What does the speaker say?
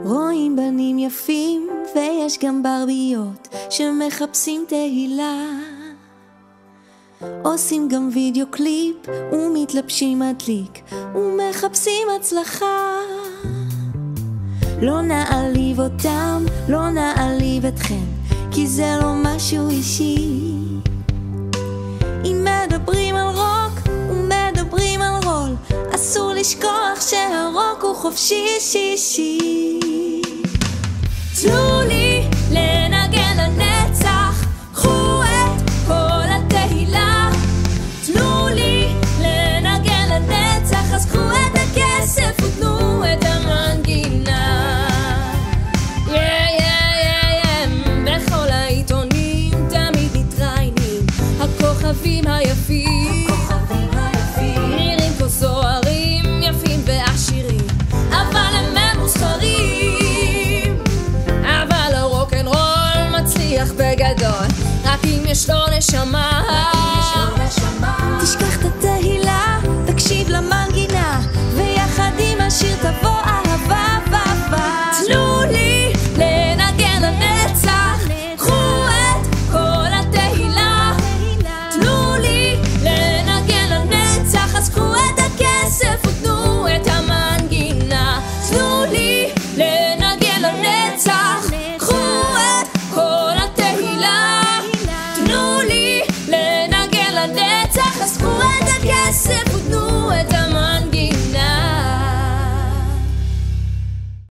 רואים בנים יפים ויש גם ברביות שמחפשים תהילה, עושים גם וידאו קליפ ומתלבשים מדליק ומחפשים הצלחה. לא נעליב אותם, לא נעליב אתכם, כי זה לא משהו אישי. אם מדברים על רוק ומדברים על רול, אסור לשכוח שהרוק הוא חופשי שישי. תנו לי לנגן לנצח, קחו את כל התהילה. תנו לי לנגן לנצח, אז קחו את הכסף ותנו את המנגינה. בכל העיתונים תמיד מתראיינים הכוכבים היפים, נראים כמו זוהרים יפים ועשירים, אבל הם ממוסחרים. אבל הרוק'נ'רול מצליח בגדול רק אם יש לו נשמה.